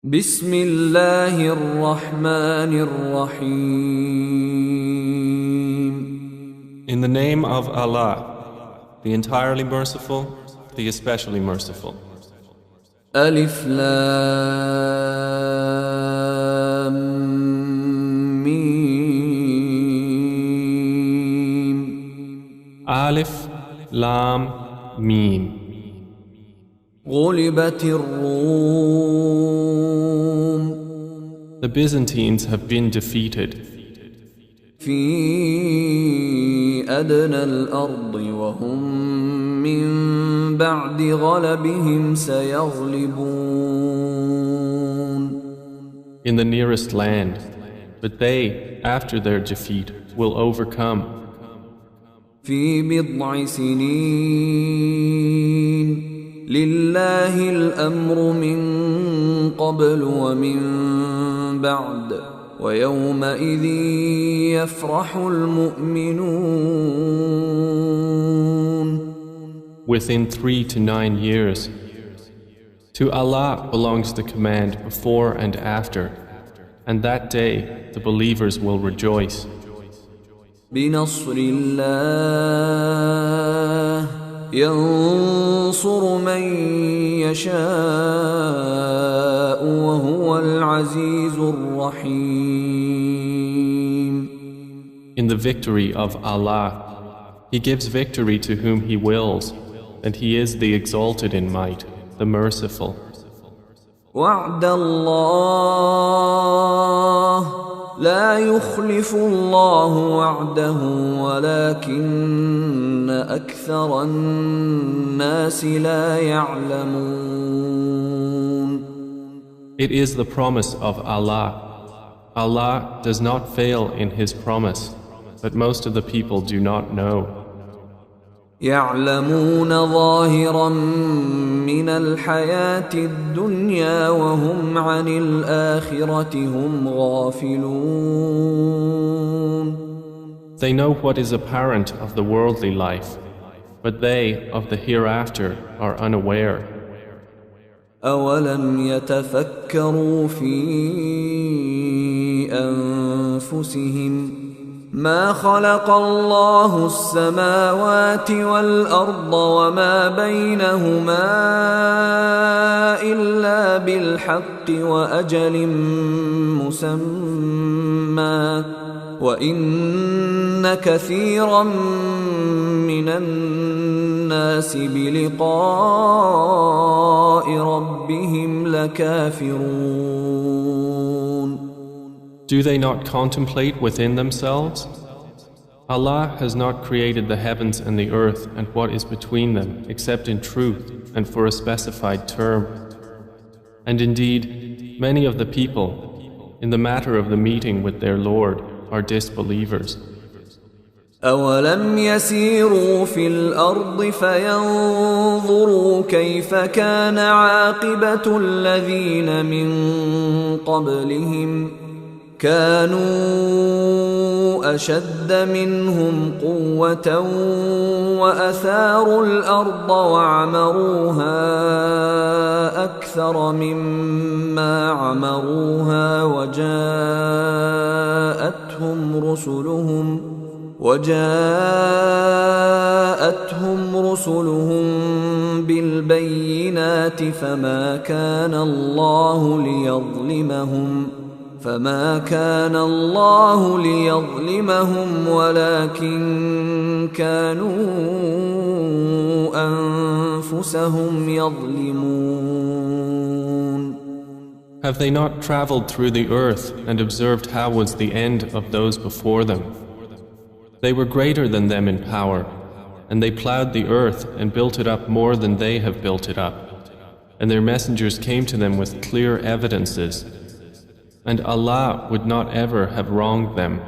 بسم الله الرحمن الرحيم. In the name of Allah, the entirely merciful, the especially merciful. ألف لام ميم. Alif, Lam, Mim. غلبت الروم The Byzantines have been defeated في أدنى الأرض وهم من بعد غلبهم سيغلبون. in the nearest land, but they, after their defeat, will overcome. في بضع سنين لله الأمر من قبل ومن بعد ويومئذ يفرح المؤمنون. Within 3 to 9 years. To Allah belongs the command before and after, and that day the believers will rejoice. بنصر الله ينصر من يشاء وهو العزيز الرحيم. In the victory of Allah, He gives victory to whom He wills, and He is the exalted in might, the merciful. وعد الله لا يخلف الله وعده ولكن أكثر الناس لا يعلمون. It is the promise of Allah. Allah does not fail in His promise, but most of the people do not know. يعلمون ظاهرا من الحياة الدنيا وهم عن الآخرة هم غافلون. They know what is apparent of the worldly life, but they of the hereafter are unaware. أولم يتفكروا في أنفسهم ما خلق الله السماوات والأرض وما بينهما إلا بالحق وأجل مسمى وإن كثيرا من الناس بلقاء ربهم لكافرون. Do they not contemplate within themselves? Allah has not created the heavens and the earth and what is between them except in truth and for a specified term. And indeed, many of the people, in the matter of the meeting with their Lord, are disbelievers. أولم يسيروا في الأرض فينظروا كيف كان عاقبة الذين من قبلهم كانوا أشد منهم قوة وأثاروا الأرض وعمروها أكثر مما عمروها وجاءتهم رسلهم بالبينات فما كان الله ليظلمهم ولكن كانوا أنفسهم يظلمون. Have they not traveled through the earth and observed how was the end of those before them? They were greater than them in power, and they plowed the earth and built it up more than they have built it up. And their messengers came to them with clear evidences. And Allah would not ever have wronged them,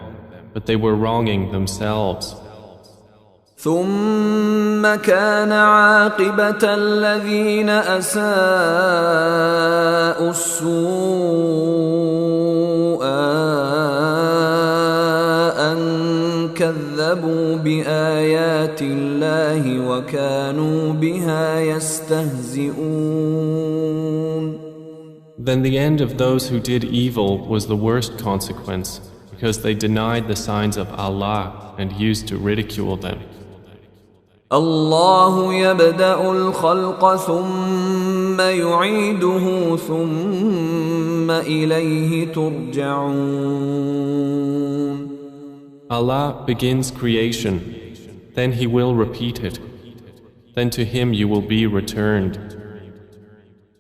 but they were wronging themselves. ثم كان عاقبة الذين أساءوا السوء أن كذبوا بآيات الله وكانوا بها يستهزئون. Then the end of those who did evil was the worst consequence, because they denied the signs of Allah and used to ridicule them. الله يبدأ الخلق ثم يعيده ثم إليه ترجعون. Allah begins creation, then He will repeat it, then to Him you will be returned.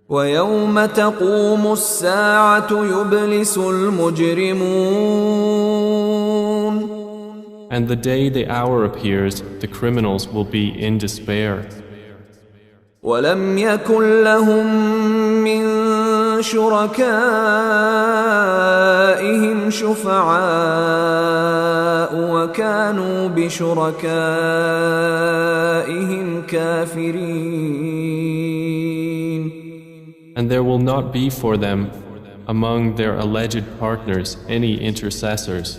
ويوم تقوم الساعة يبلس المجرمون. And the day the hour appears, the criminals will be in despair. ولم يكن لهم من شركائهم شفعاء وكانوا بشركائهم كافرين. And there will not be for them among their alleged partners any intercessors,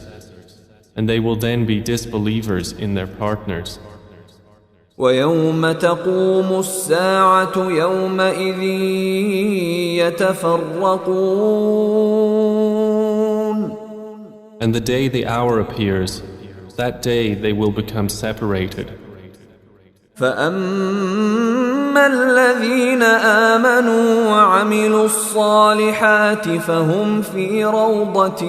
and they will then be disbelievers in their partners. ويوم تقوم الساعة يومئذ يتفرقون. And the day the hour appears, that day they will become separated. فأما الذين آمنوا وعملوا الصالحات فهم في روضة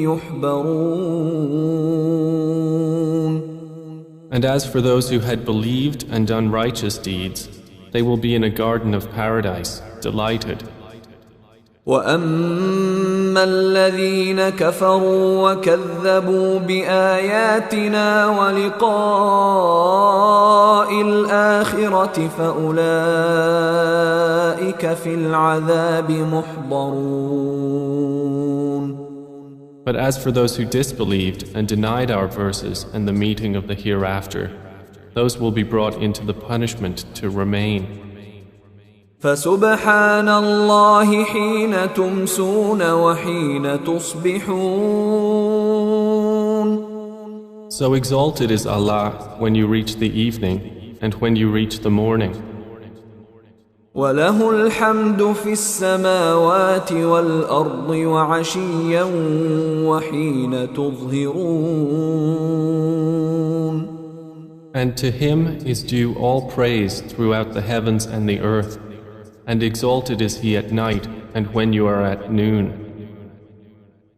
يحبرون. And as for those who had believed and done righteous deeds, they will be in a garden of paradise, delighted. وأما الذين كفروا وكذبوا بآياتنا ولقاء الآخرة فأولئك في العذاب محضرون. But as for those who disbelieved and denied our verses and the meeting of the hereafter, those will be brought into the punishment to remain. فسبحان الله حين تمسون وحين تصبحون. So exalted is Allah when you reach the evening and when you reach the morning. وله الحمد في السماوات والأرض وعشيا وحين تظهرون. And to Him is due all praise throughout the heavens and the earth, and exalted is He at night and when you are at noon.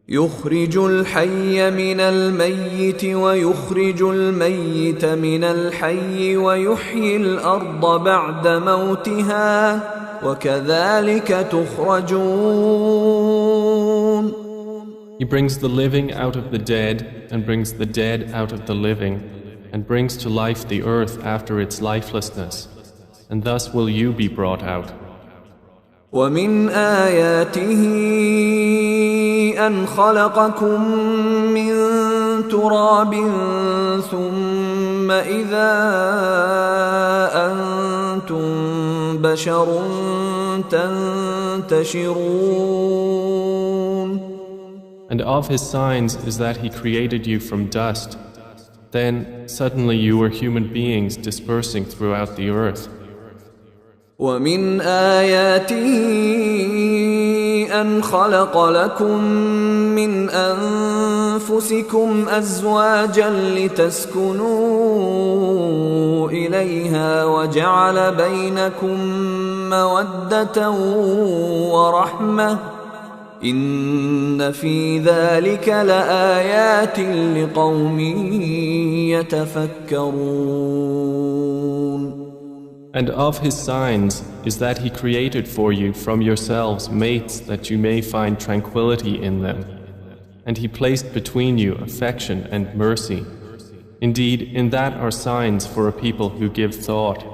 يخرج الحي من الميت ويخرج الميت من الحي ويحيي الأرض بعد موتها وكذلك تخرجون. He brings the living out of the dead and brings the dead out of the living and brings to life the earth after its lifelessness, and thus will you be brought out. ومن آياته أن خلقكم من تراب ثم إذا أنتم بشر تنتشرون. And of His signs is that He created you from dust. Then suddenly you were human beings dispersing throughout the earth. ومن آياته أن خلق لكم من أنفسكم أزواجا لتسكنوا إليها وجعل بينكم مودة ورحمة إن في ذلك لآيات لقوم يتفكرون. And of His signs is that He created for you from yourselves mates that you may find tranquility in them. And He placed between you affection and mercy. Indeed, in that are signs for a people who give thought.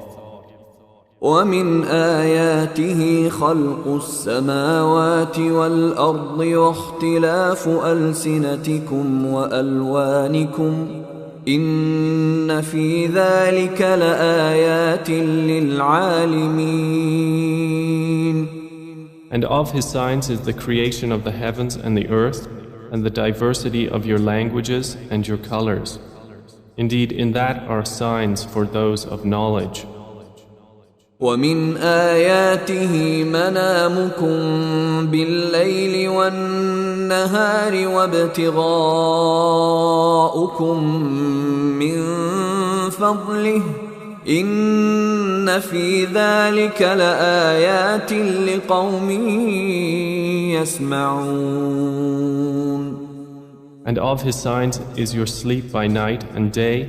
ومن آياته خلق السماوات والأرض واختلاف ألسنتكم وألوانكم إن في ذلك لآيات للعالمين. And of His signs is the creation of the heavens and the earth and the diversity of your languages and your colors. Indeed, in that are signs for those of knowledge. ومن آياته منامكم بالليل والنهار وابتغاؤكم من فضله إن في ذلك لآيات لقوم يسمعون. And of his signs is your sleep by night and day,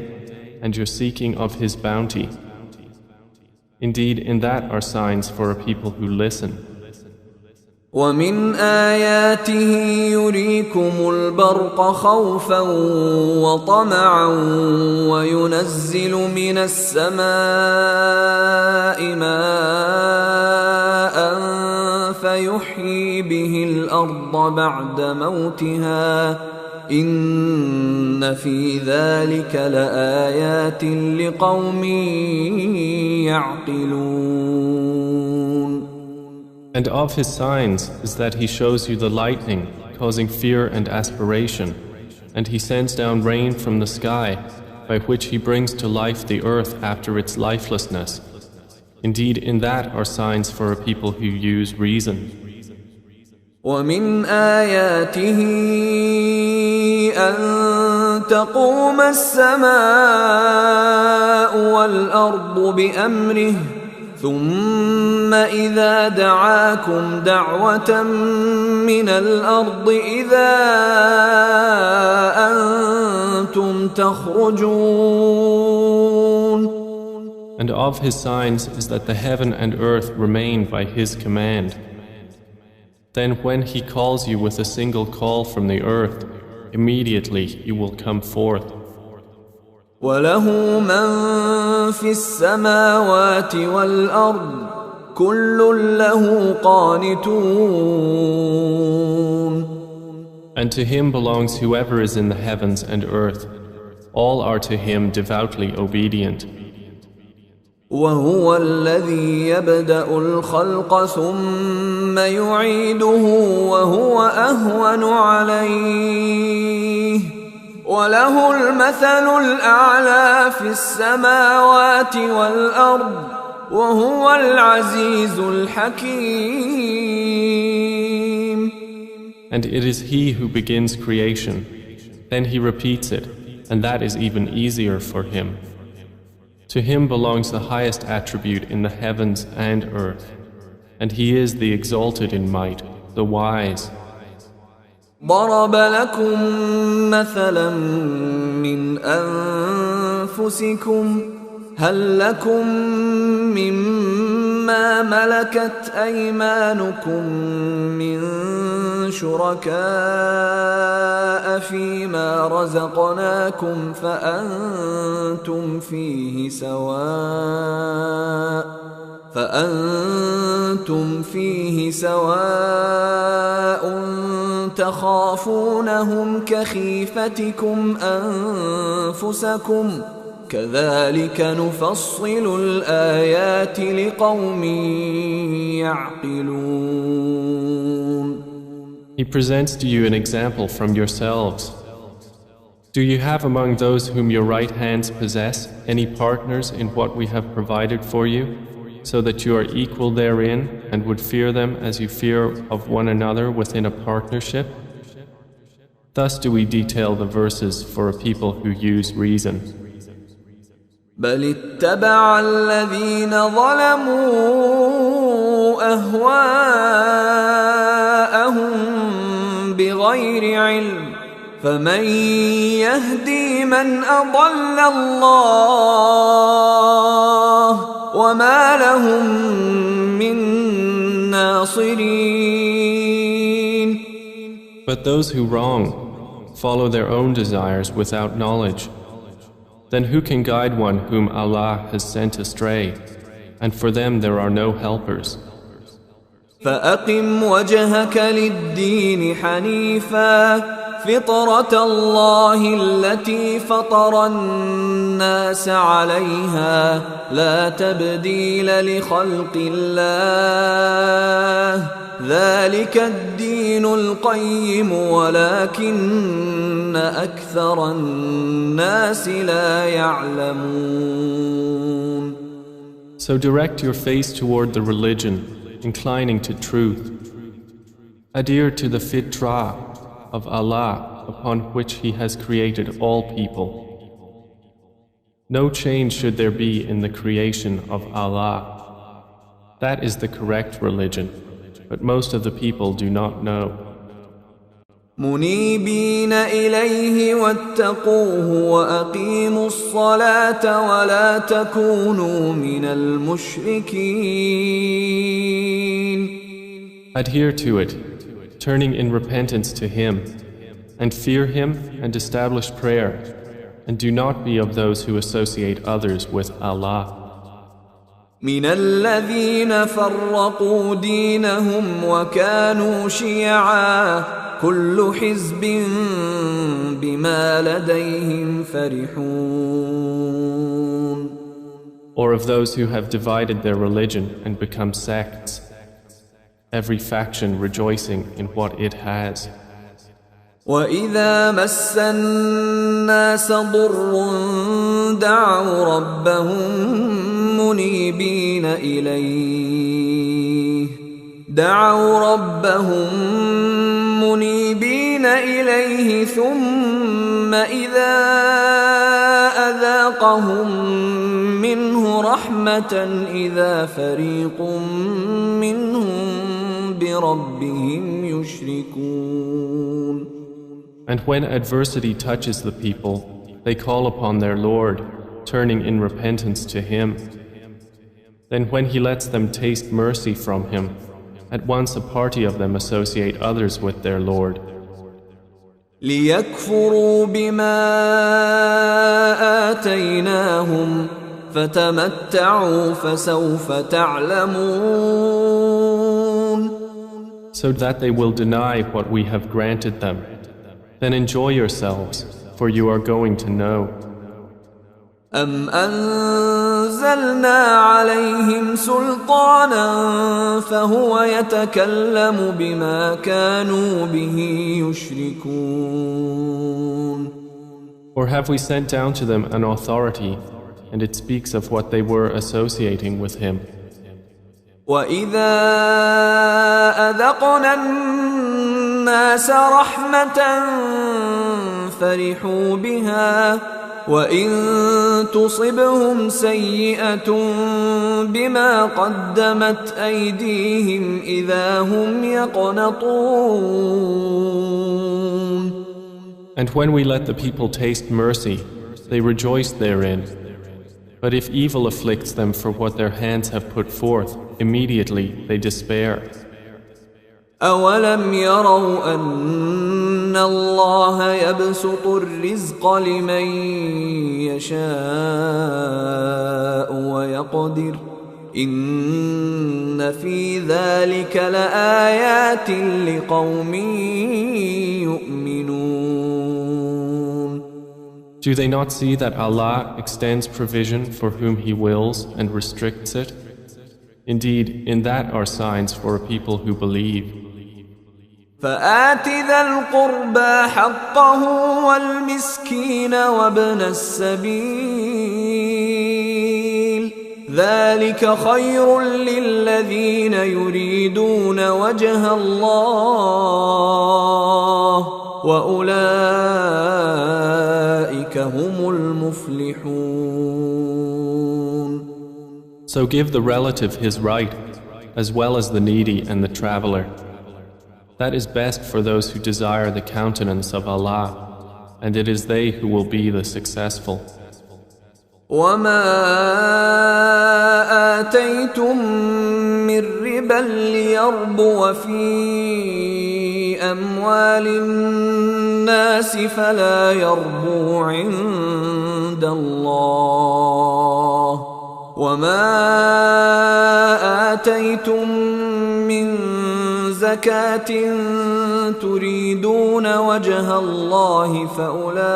and your seeking of his bounty. Indeed, in that are signs for a people who listen. ومن آياته يريكم البرق خوفا وطمعا وينزل من السماء ماء فيحيي به الأرض بعد موتها إن في ذلك لآيات لقوم يعقلون. And of his signs is that he shows you the lightning, causing fear and aspiration, and he sends down rain from the sky, by which he brings to life the earth after its lifelessness. Indeed, in that are signs for a people who use reason. ومن آياته أن تقوم السماء والأرض بأمره ثم إذا دعاكم دعوة من الأرض إذا أنتم تخرجون. And of his signs is that the heaven and earth remain by his command. Then when he calls you with a single call from the earth, immediately you will come forth. وله من في السماوات والأرض كل له قانتون. And to him belongs whoever is in the heavens and earth. All are to him devoutly obedient. وهو الذي يبدأ الخلق ثم يعيده وهو أهون عليه وله المثل الأعلى في السماوات والأرض وهو العزيز الحكيم. And it is he who begins creation. Then he repeats it, and that is even easier for him. To him belongs the highest attribute in the heavens and earth, and he is the exalted in might, the wise. ضرب لكم مثلا من أنفسكم هل لكم مما ملكت أيمانكم من شركاء فيما رزقناكم فأنتم فيه سواء تخافونهم كخيفتكم أنفسكم كذلك نفصل الآيات لقوم يعقلون. He presents to you an example from yourselves. Do you have among those whom your right hands possess any partners in what we have provided for you, so that you are equal therein and would fear them as you fear of one another within a partnership? Thus do we detail the verses for a people who use reason. بل اتبع الذين ظلموا أهواءهم بغير علم فمن يهدي من أضل الله وما لهم من ناصرين. But those who wrong follow their own desires without knowledge. Then who can guide one whom Allah has sent astray? And for them there are no helpers. فأقم وجهك للدين حنيفا فطرة الله التي فطر الناس عليها لا تبديل لخلق الله ذلك الدين القيم ولكن أكثر الناس لا يعلمون. So direct your face toward the religion, inclining to truth. Adhere to the fitrah of Allah upon which He has created all people. No change should there be in the creation of Allah. That is the correct religion, but most of the people do not know. منيبين إليه واتقوه وأقيموا الصلاة ولا تكونوا من المشركين. Adhere to it, turning in repentance to Him, and fear Him and establish prayer, and do not be of those who associate others with Allah. من الذين فرقوا دينهم وكانوا شيعا كل حزب بما لديهم فرحون. Or of those who have divided their religion and become sects, every faction rejoicing in what it has. وإذا مس الناس ضر دعوا ربهم منيبين إليه ثم إذا أذاقهم منه رحمة إذا فريق منهم بربهم يشركون. And when adversity touches the people, they call upon their Lord, turning in repentance to Him. Then when He lets them taste mercy from Him, at once a party of them associate others with their Lord. ليكفروا بما آتيناهم فتمتعوا فسوف تعلمون. So that they will deny what we have granted them. Then enjoy yourselves, for you are going to know. أم أنزلنا عليهم سلطانا فهو يتكلم بما كانوا به يشركون. Or have we sent down to them an authority, and it speaks of what they were associating with Him? وإذا أذقنا الناس رحمة فرحوا بها وإن تصبهم سيئة بما قدمت أيديهم إذا هم يقنطون. And when we let the people taste mercy, they rejoice therein. But if evil afflicts them for what their hands have put forth, immediately they despair. أولم يروا أن الله يبسط الرزق لمن يشاء ويقدر إن في ذلك لآيات لقوم يؤمنون. Do they not see that Allah extends provision for whom He wills and restricts it? Indeed, in that are signs for a people who believe. فآت ذا القربى حقه والمسكين وابن السبيل ذلك خير للذين يريدون وجه الله وأولئك هم المفلحون. So give the relative his right, as well as the needy and the traveler. That is best for those who desire the countenance of Allah, and it is they who will be the successful. وما آتيتم من ربا ليربو في أموال الناس فلا يربو عند الله وما آتيتم من زكاة تريدون وجه الله فأولئك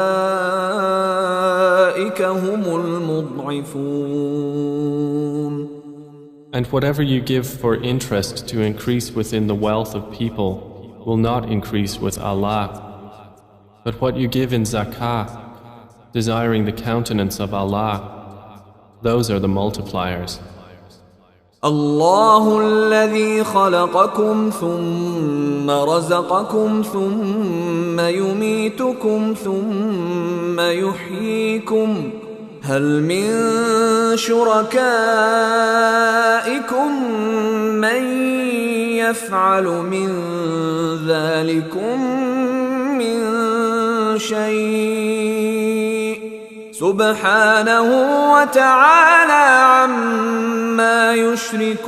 هم المضعفون. And whatever you give for interest to increase within the wealth of people will not increase with Allah. But what you give in zakah, desiring the countenance of Allah, those are the multipliers. الله الذي خلقكم ثم رزقكم ثم يميتكم ثم يحييكم هل من شركائكم من يفعل من ذلكم من شيء سبحانه وتعالى عما يشركون.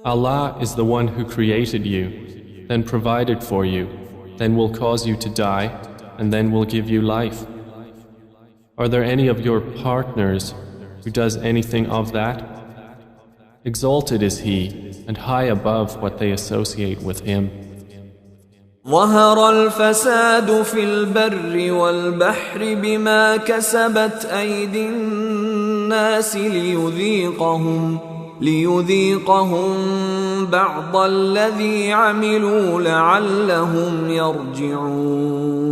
Allah is the one who created you, then provided for you, then will cause you to die, and then will give you life. Are there any of your partners who does anything of that? Exalted is He, and high above what they associate with Him. ظهر الفساد في البر والبحر بما كسبت أيدي الناس ليذيقهم بعض الذي عملوا لعلهم يرجعون.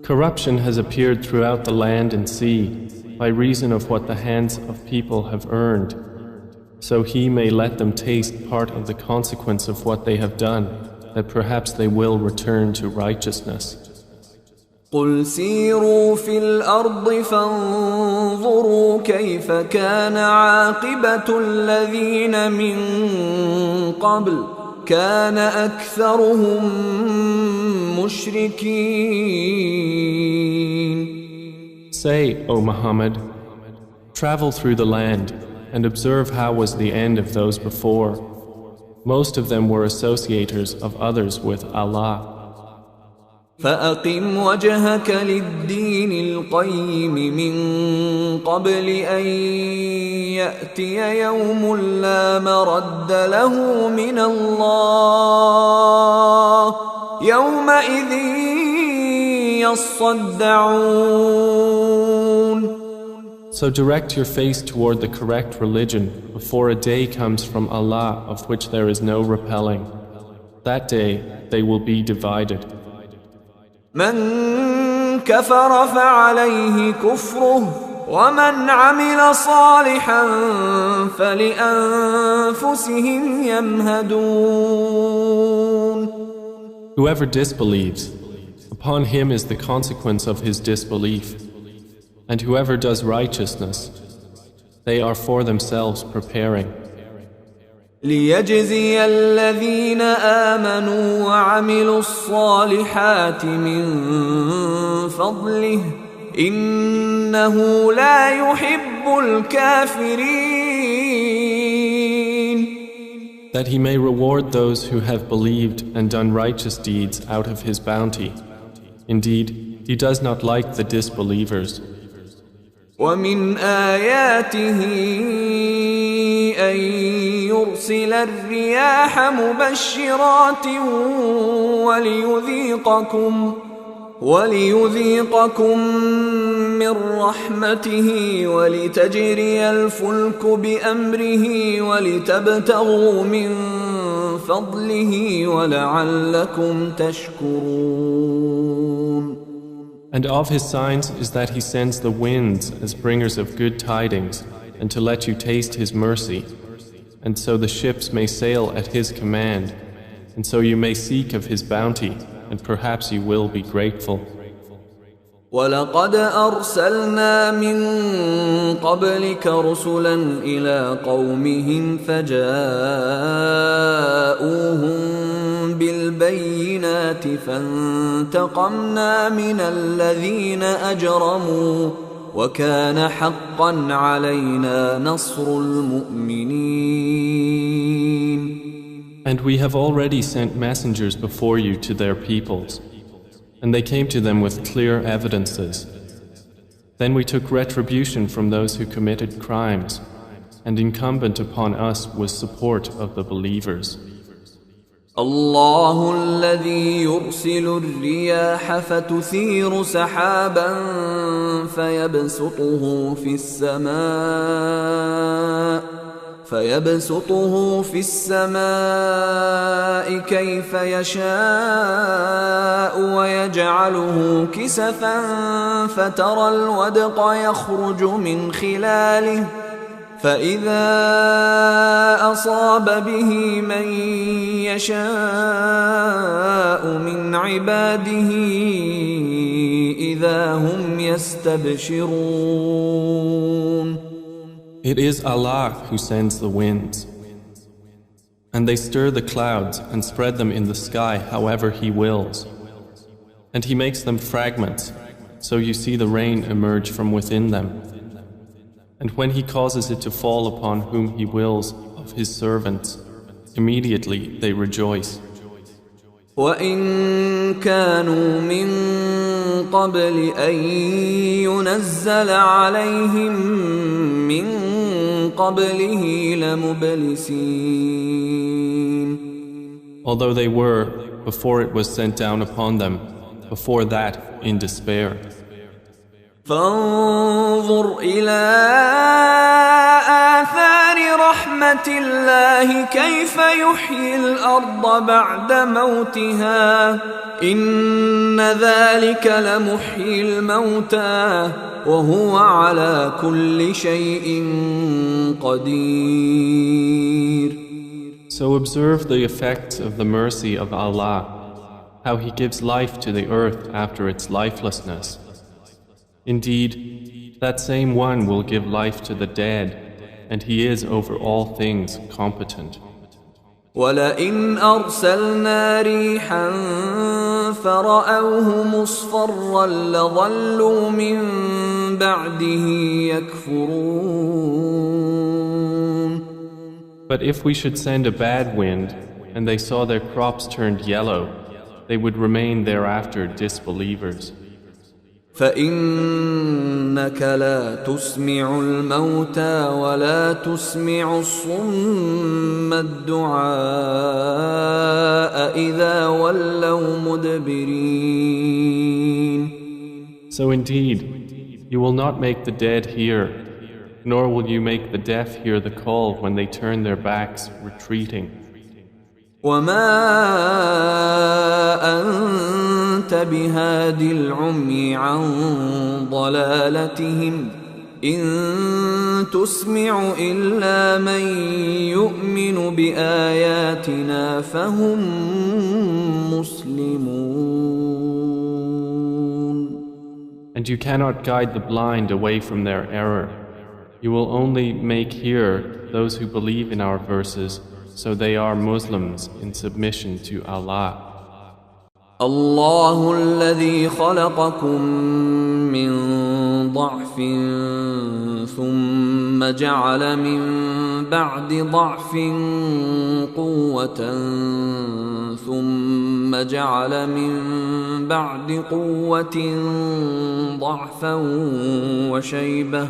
Corruption has appeared throughout the land and sea by reason of what the hands of people have earned, so He may let them taste part of the consequence of what they have done, that perhaps they will return to righteousness. قل سيروا في الأرض فانظروا كيف كان عاقبة الذين من قبل كان أكثرهم مشركين. Say, O Muhammad, travel through the land and observe how was the end of those before. Most of them were associators of others with Allah. فأقم وجهك للدين القيم من قبل أن يأتي يوم لا مرد له من الله يومئذ يصدعون. So direct your face toward the correct religion before a day comes from Allah of which there is no repelling. That day they will be divided. من كفر فعليه كفره ومن عمل صالحا فلأنفسهم يمهدون. Whoever disbelieves, upon him is the consequence of his disbelief. And whoever does righteousness, they are for themselves preparing. ليجزي الذين آمنوا وعملوا الصالحات من فضله إنه لا يحب الكافرين. That he may reward those who have believed and done righteous deeds out of his bounty. Indeed, he does not like the disbelievers. ومن آياته أن يرسل الرياح مبشرات وليذيقكم من رحمته ولتجري الفلك بأمره ولتبتغوا من فضله ولعلكم تشكرون. And of his signs is that he sends the winds as bringers of good tidings, and to let you taste his mercy, and so the ships may sail at his command, and so you may seek of his bounty, and perhaps you will be grateful. وَلَقَدْ أَرْسَلْنَا مِن قَبْلِكَ رُسُلًا إِلَى قَوْمِهِمْ فَجَاءُوهُم بِالْبَيِّنَاتِ فَانْتَقَمْنَا مِنَ الَّذِينَ أَجْرَمُوا وَكَانَ حَقًّا عَلَيْنَا نَصْرُ الْمُؤْمِنِينَ. And we have already sent messengers before you to their peoples, and they came to them with clear evidences. Then we took retribution from those who committed crimes, and incumbent upon us was support of the believers. الله الذي يرسل الرياح فتثير سحابا فيبسطه في السماء كيف يشاء يجعله كسفا فترى الودق يخرج من خلاله فإذا أصاب به من يشاء من عباده إذا هم يستبشرون. It is Allah who sends the winds, and they stir the clouds and spread them in the sky however He wills. And He makes them fragments, so you see the rain emerge from within them. And when He causes it to fall upon whom He wills of His servants, immediately they rejoice. وَإِن كَانُوا مِن قَبْلِ أَن يُنَزَّلَ عَلَيْهِم مِّن قَبْلِهِ لَمُبْلِسِينَ. Although they were, before it was sent down upon them, before that in despair. فانظر إلى آثار رحمة الله كيف يحيي الأرض بعد موتها إن ذلك لمحيي الموتى وهو على كل شيء قدير. So observe the effects of the mercy of Allah, how He gives life to the earth after its lifelessness. Indeed, that same one will give life to the dead, and He is over all things competent. وَلَئِنْ أَرْسَلْنَا رِيحًا فَرَأَوْهُ مُصْفَرًّا لَظَلُّوا مِنْ بَعْدِهِ يَكْفُرُونَ. But if we should send a bad wind, and they saw their crops turned yellow, they would remain thereafter disbelievers. فإنك لا تسمع الموتى ولا تسمع الصم الدعاء إذا ولوا مدبرين. So indeed, you will not make the dead hear, nor will you make the deaf hear the call when they turn their backs, retreating. وما أنت بهاد العمي عن ضلالتهم إن تسمع إلا من يؤمن بآياتنا فهم مسلمون. And you cannot guide the blind away from their error. You will only make hear those who believe in our verses, so they are Muslims in submission to Allah. الله الذي خلقكم من ضعف ثم جعل من بعد ضعف قوة ثم جعل من بعد قوة ضعفا وشيبة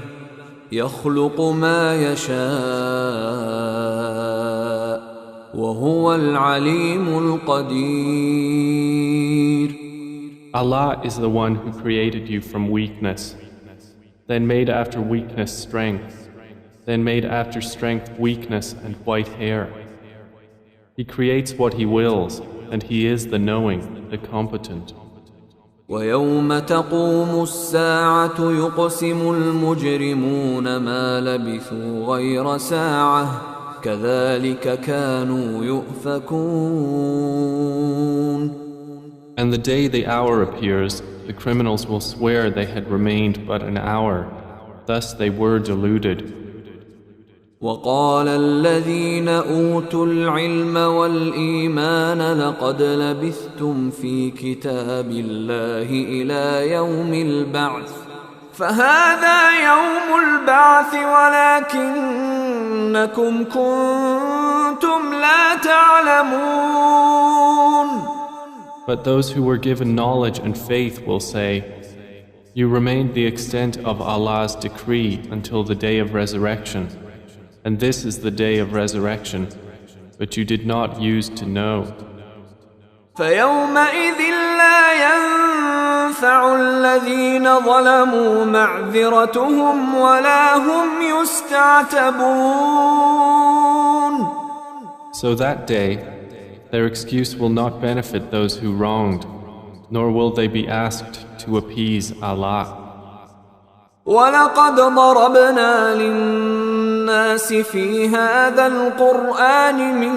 يخلق ما يشاء وهو العليم القدير. Allah is the one who created you from weakness, then made after weakness strength, then made after strength weakness and white hair. He creates what He wills, and He is the knowing, the competent. ويوم تقوم الساعة يقسم المجرمون ما لبثوا غير ساعة كذلك كانوا يؤفكون. And the day the hour appears, the criminals will swear they had remained but an hour. Thus they were deluded. وقال الذين أوتوا العلم والإيمان لقد لبثتم في كتاب الله إلى يوم البعث فهذا يوم البعث ولكنكم كنتم لا تعلمون. But those who were given knowledge and faith will say, you remained the extent of Allah's decree until the day of resurrection. And this is the day of resurrection, but you did not use to know. فيومئذ لا ينفع الذين ظلموا معذرتهم ولا هم يستعتبون. So that day, their excuse will not benefit those who wronged, nor will they be asked to appease Allah. ولقد ضربنا للناس في هذا القرآن من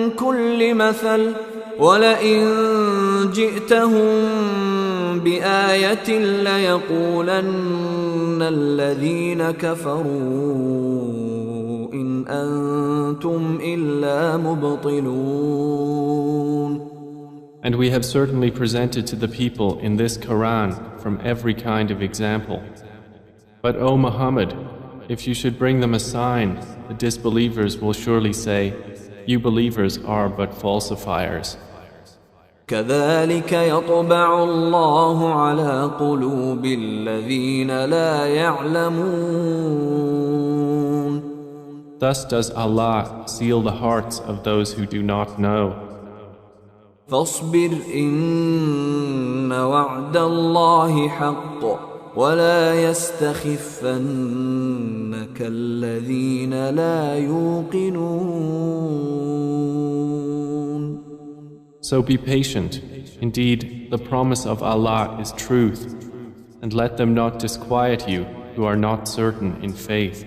كل مثل ولئن جئتهم بآية ليقولن الذين كفروا إن أنتم إلا مبطلون. And we have certainly presented to the people in this Quran from every kind of example. But O Muhammad, if you should bring them a sign, the disbelievers will surely say, you believers are but falsifiers. كذلك يطبع الله على قلوب الذين لا يعلمون. Thus does Allah seal the hearts of those who do not know. فاصبر إن وعد الله حق ولا يستخفنك الذين لا يوقنون. So be patient. Indeed, the promise of Allah is truth, and let them not disquiet you who are not certain in faith.